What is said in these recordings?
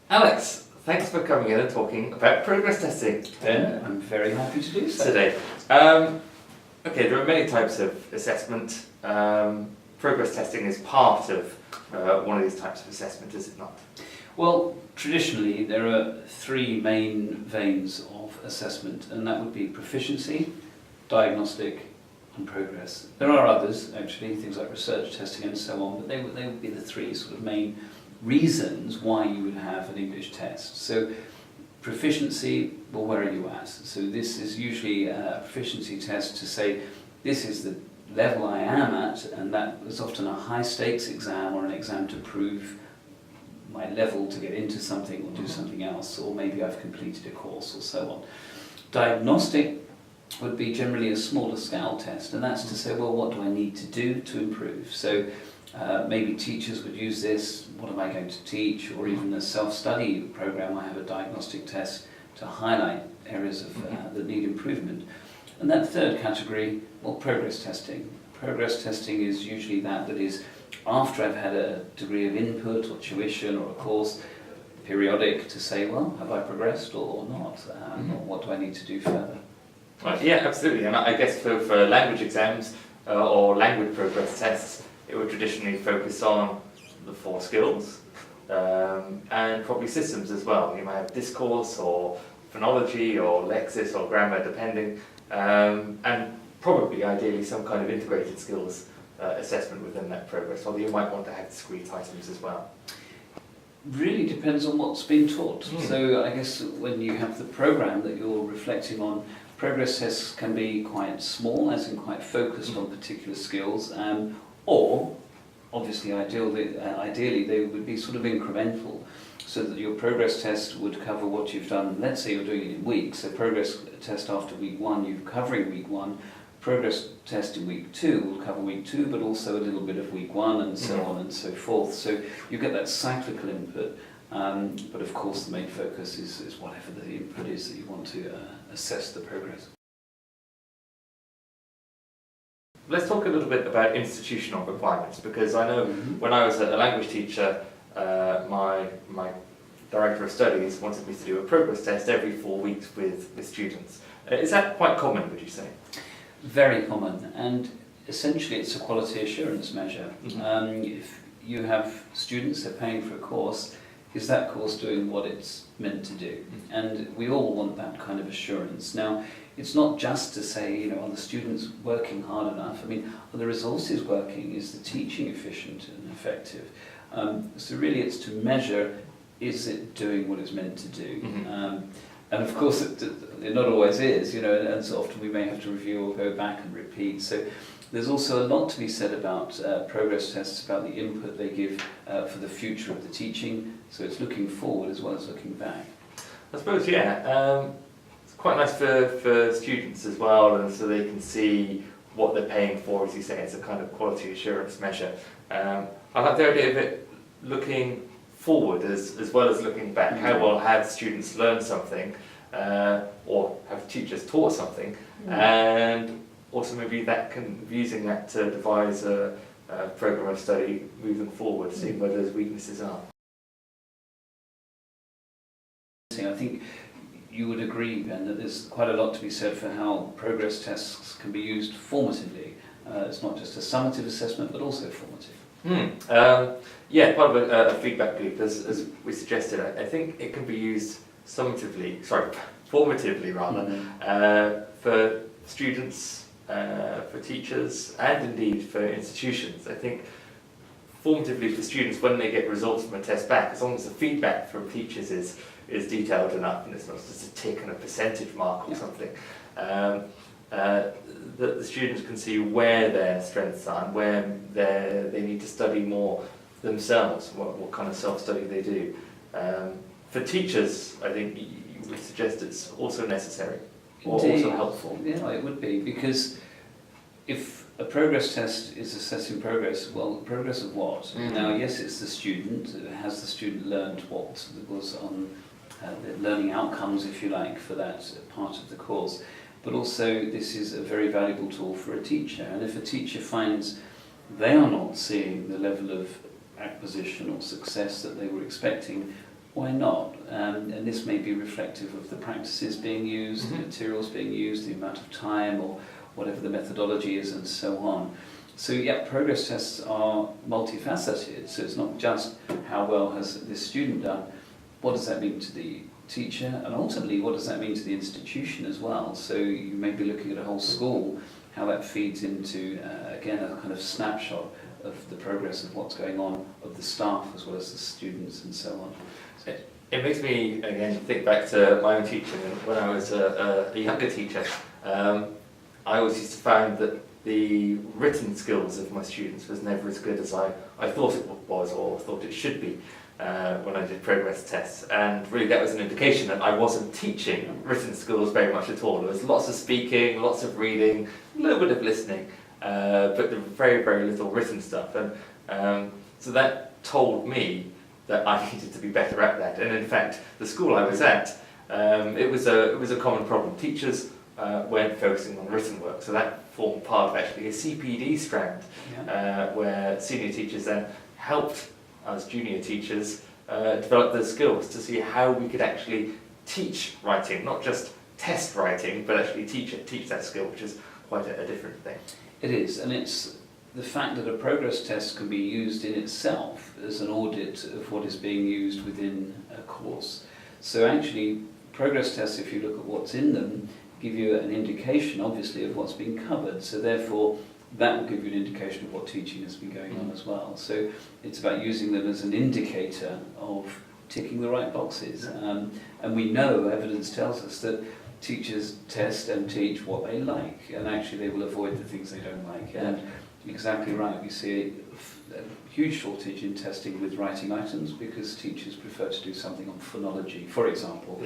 Alex, thanks for coming in and talking about progress testing. I'm very happy to do so. Today. Okay, there are many types of assessment. Progress testing is part of one of these types of assessment, is it not? Well, traditionally there are three main veins of assessment, and that would be proficiency, diagnostic and progress. There are others actually, things like research testing and so on, but they would be the three sort of main reasons why you would have an English test. So proficiency, well, where are you at? So this is usually a proficiency test to say this is the level I am at, and that is often a high stakes exam or an exam to prove my level to get into something or do something else, or maybe I've completed a course or so on. Diagnostic would be generally a smaller scale test, and that's to say, well, what do I need to do to improve? So maybe teachers would use this, what am I going to teach, or even a self-study program, I have a diagnostic test to highlight areas of that need improvement. And that third category, well, progress testing. Progress testing is usually that is after I've had a degree of input or tuition or a course, periodic, to say, well, have I progressed or not? Or what do I need to do further? Right, yeah, absolutely. And I guess for language exams or language progress tests, it would traditionally focus on the 4 skills and probably systems as well. You might have discourse or phonology or lexis or grammar, depending, and probably ideally some kind of integrated skills assessment within that progress, although you might want to have discrete items as well. Really depends on what's been taught. So I guess when you have the program that you're reflecting on, progress tests can be quite small, as in quite focused on particular skills, or obviously ideally they would be sort of incremental, so that your progress test would cover what you've done. Let's say you're doing it in weeks, so progress test after week 1, you're covering week 1, progress test in week 2 will cover week 2, but also a little bit of week 1 and so on and so forth. So you get that cyclical input, but of course the main focus is whatever the input is that you want to assess the progress. Let's talk a little bit about institutional requirements, because I know when I was a language teacher, my director of studies wanted me to do a progress test every 4 weeks with students. Is that quite common, would you say? Very common, and essentially it's a quality assurance measure. If you have students, they're paying for a course, is that course doing what it's meant to do? And we all want that kind of assurance. Now, it's not just to say, are the students working hard enough? I mean, are the resources working? Is the teaching efficient and effective? So really it's to measure, is it doing what it's meant to do? And of course it not always is, and so often we may have to review or go back and repeat. So there's also a lot to be said about progress tests, about the input they give for the future of the teaching. So it's looking forward as well as looking back. I suppose, yeah. It's quite nice for students as well, and so they can see what they're paying for, as you say. It's a kind of quality assurance measure. I like the idea of it looking forward as well as looking back. How well have students learned something, or have teachers taught something, and also maybe using that to devise a program of study moving forward, seeing where those weaknesses are. I think you would agree, Ben, that there's quite a lot to be said for how progress tests can be used formatively. It's not just a summative assessment, but also formative. Yeah, part of a feedback loop, as we suggested. I think it can be used formatively rather, for students, for teachers, and indeed for institutions. I think formatively for students, when they get results from a test back, as long as the feedback from teachers is detailed enough, and it's not just a tick and a percentage mark or something, that the students can see where their strengths are and where they need to study more themselves, what kind of self-study they do. For teachers, I think you would suggest it's also necessary, or also helpful. Yeah, it would be, because if a progress test is assessing progress, well, progress of what? Now, yes, it's the student. Has the student learned what was on the learning outcomes, if you like, for that part of the course? But also, this is a very valuable tool for a teacher. And if a teacher finds they are not seeing the level of acquisition or success that they were expecting, why not? And this may be reflective of the practices being used, the materials being used, the amount of time, or whatever the methodology is, and so on. So yeah, progress tests are multifaceted, so it's not just how well has this student done, what does that mean to the teacher, and ultimately what does that mean to the institution as well. So you may be looking at a whole school, how that feeds into, again, a kind of snapshot of the progress of what's going on, of the staff as well as the students and so on. So, it makes me, again, think back to my own teaching. When I was a younger teacher, I always used to find that the written skills of my students was never as good as I thought it was or thought it should be when I did progress tests. And really that was an indication that I wasn't teaching written skills very much at all. There was lots of speaking, lots of reading, a little bit of listening, but very, very little written stuff. And so that told me that I needed to be better at that. And in fact, the school I was at, it was a common problem. Teachers weren't focusing on written work, so that formed part of actually a CPD strand, where senior teachers then helped us junior teachers develop those skills to see how we could actually teach writing, not just test writing, but actually teach that skill, which is quite a different thing. it is, and it's the fact that a progress test can be used in itself as an audit of what is being used within a course. So actually, progress tests, if you look at what's in them, give you an indication, obviously, of what's been covered. So therefore, that will give you an indication of what teaching has been going on as well. So it's about using them as an indicator of ticking the right boxes. And we know, evidence tells us, that teachers test and teach what they like, and actually they will avoid the things they don't like. And exactly right, we see a huge shortage in testing with writing items because teachers prefer to do something on phonology, for example.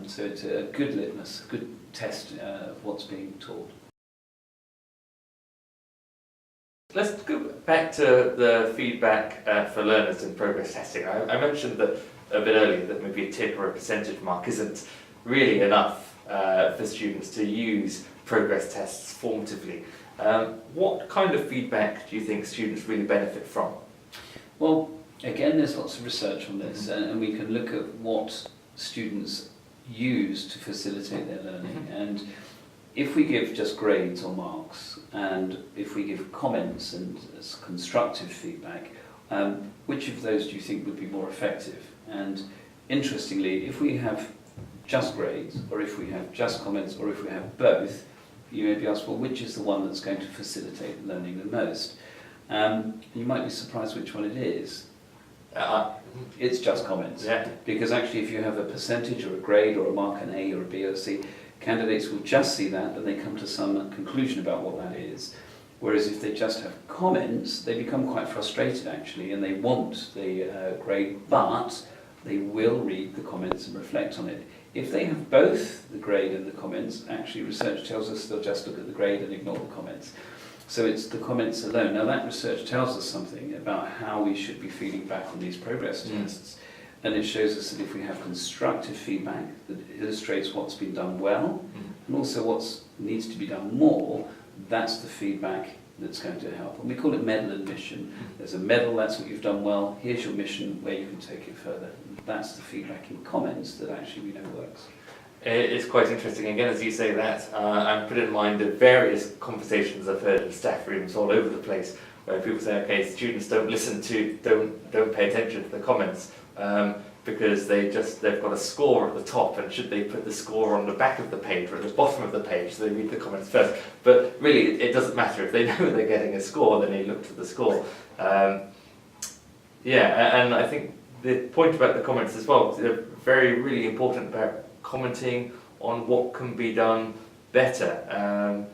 So it's a good litmus, a good test of what's being taught. Let's go back to the feedback for learners in progress testing. I mentioned that a bit earlier that maybe a tick or a percentage mark isn't really enough for students to use progress tests formatively. What kind of feedback do you think students really benefit from? Well, again, there's lots of research on this, and we can look at what students use to facilitate their learning. And if we give just grades or marks, and if we give comments and constructive feedback, which of those do you think would be more effective? And interestingly, if we have just grades, or if we have just comments, or if we have both, you may be asked, well, which is the one that's going to facilitate learning the most? You might be surprised which one it is. It's just comments. Because actually, if you have a percentage or a grade or a mark, an A or a B or a C, candidates will just see that and they come to some conclusion about what that is. Whereas if they just have comments, they become quite frustrated actually, and they want the grade, but they will read the comments and reflect on it. If they have both the grade and the comments, actually research tells us they'll just look at the grade and ignore the comments. So it's the comments alone. Now that research tells us something about how we should be feeding back on these progress tests. And it shows us that if we have constructive feedback that illustrates what's been done well, and also what needs to be done more, that's the feedback that's going to help. And we call it medal and mission. There's a medal, that's what you've done well, here's your mission where you can take it further. And that's the feedback in comments that actually we know works. It's quite interesting, again, as you say that, I'm put in mind of various conversations I've heard in staff rooms all over the place, where people say, okay, students don't pay attention to the comments, because they've got a score at the top, and should they put the score on the back of the page or at the bottom of the page, so they read the comments first. But really, it doesn't matter. If they know they're getting a score, then they look to the score. And I think the point about the comments as well, they're really important about commenting on what can be done better.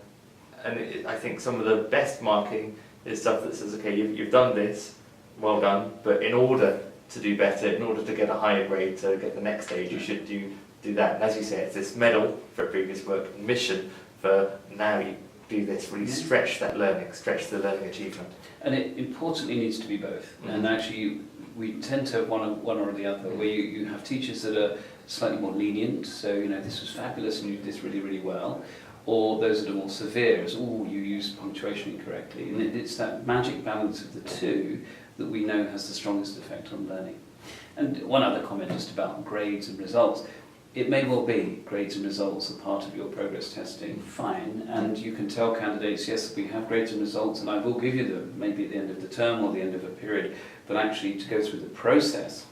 I think some of the best marking is stuff that says, okay, you've done this, well done, but in order to do better, in order to get a higher grade, to get the next stage, you should do that. And as you say, it's this medal for previous work, and mission for now you do this, really stretch that learning, stretch the learning achievement. And it importantly needs to be both. And actually, we tend to have one or the other, where you have teachers that are slightly more lenient, so this was fabulous and you did this really, really well, or those that are more severe, as you used punctuation incorrectly. And it's that magic balance of the two that we know has the strongest effect on learning. And one other comment just about grades and results. It may well be grades and results are part of your progress testing, fine, and you can tell candidates, yes, we have grades and results and I will give you them, maybe at the end of the term or the end of a period, but actually to go through the process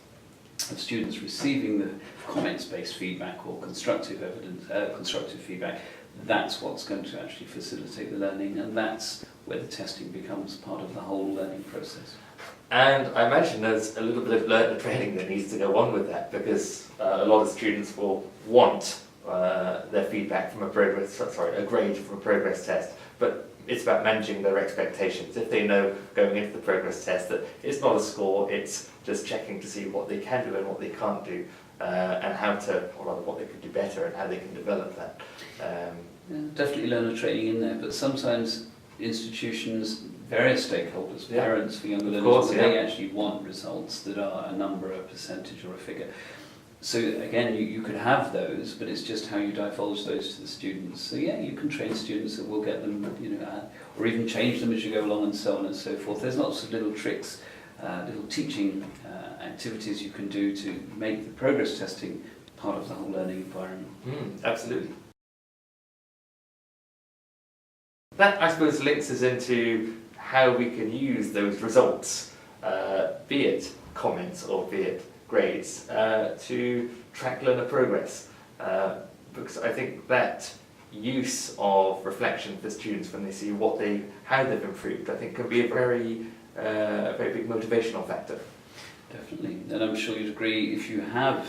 of students receiving the comments-based feedback or constructive feedback, that's what's going to actually facilitate the learning, and that's where the testing becomes part of the whole learning process. And I imagine there's a little bit of learner training that needs to go on with that, because a lot of students will want their feedback from a grade from a progress test, but it's about managing their expectations. If they know going into the progress test that it's not a score, it's just checking to see what they can do and what they can't do, and how to, or rather what they could do better and how they can develop that. Yeah, definitely learner training in there, but sometimes institutions, various stakeholders, parents for younger learners, they actually want results that are a number, a percentage or a figure. So again, you could have those, but it's just how you divulge those to the students. So yeah, you can train students that will get them, or even change them as you go along and so on and so forth. There's lots of little tricks, little teaching activities you can do to make the progress testing part of the whole learning environment. Absolutely. That, I suppose, links us into how we can use those results, be it comments or be it grades, to track learner progress. Because I think that use of reflection for students when they see how they've improved, I think can be a very big motivational factor. Definitely, and I'm sure you'd agree, if you have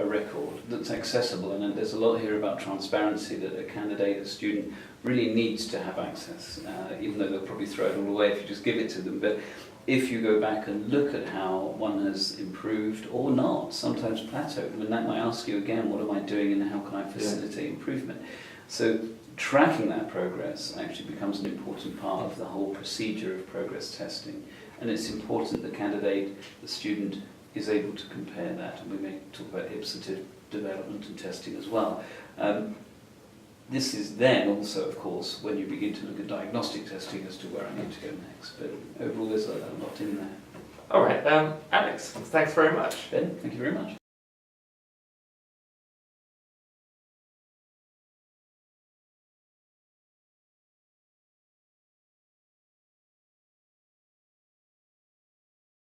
a record that's accessible, and there's a lot here about transparency, that a candidate, a student, really needs to have access, even though they'll probably throw it all away if you just give it to them. But if you go back and look at how one has improved or not, sometimes plateaued, and that might ask you again, what am I doing and how can I facilitate improvement? So tracking that progress actually becomes an important part of the whole procedure of progress testing, and it's important the candidate, the student, is able to compare that, and we may talk about ipsative development and testing as well. This is then also, of course, when you begin to look at diagnostic testing as to where I need to go next, but overall there's a lot in there. All right, Alex, thanks very much. Ben, thank you very much.